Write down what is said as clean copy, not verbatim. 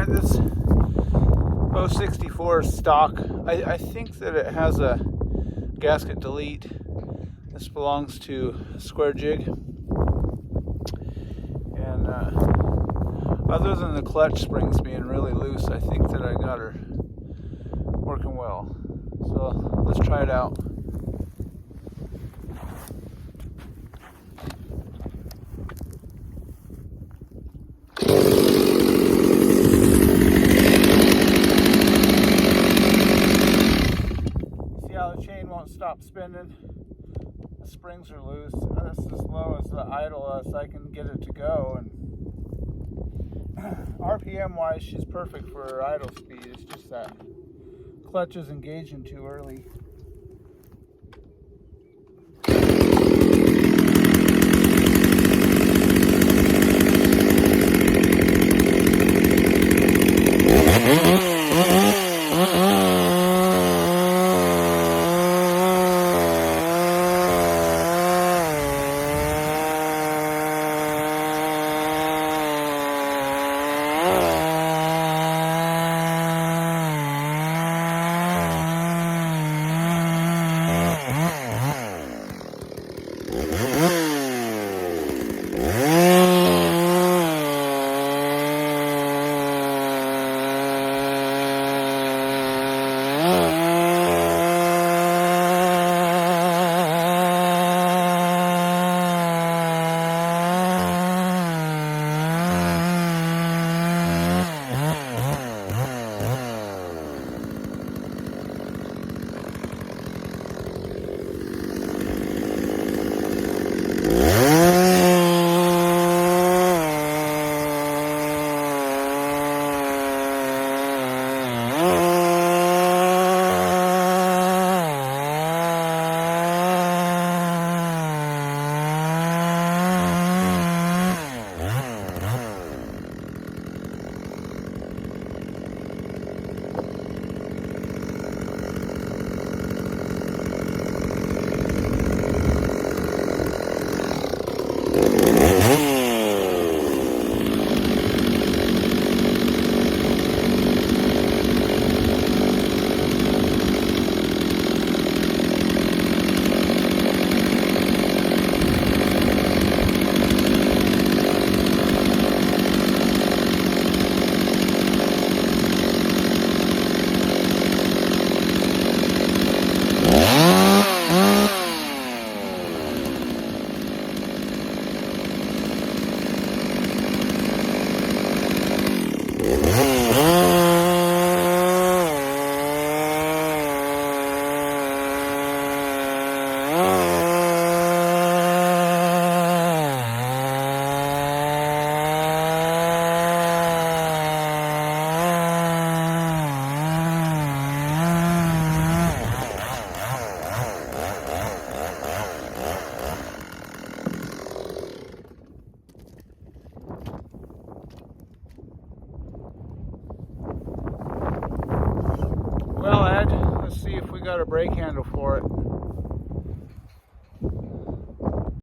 Alright, this 064 stock. I think that it has a gasket delete. This belongs to Square Jig. And other than the clutch springs being really loose, I think that I got her working well. So let's try it out. See how the chain won't stop spinning? The springs are loose. This is as low as the idle as I can get it to go, and RPM wise she's perfect for her idle speed. It's just that clutch is engaging too early. Well, Ed, let's see if we got a brake handle for it.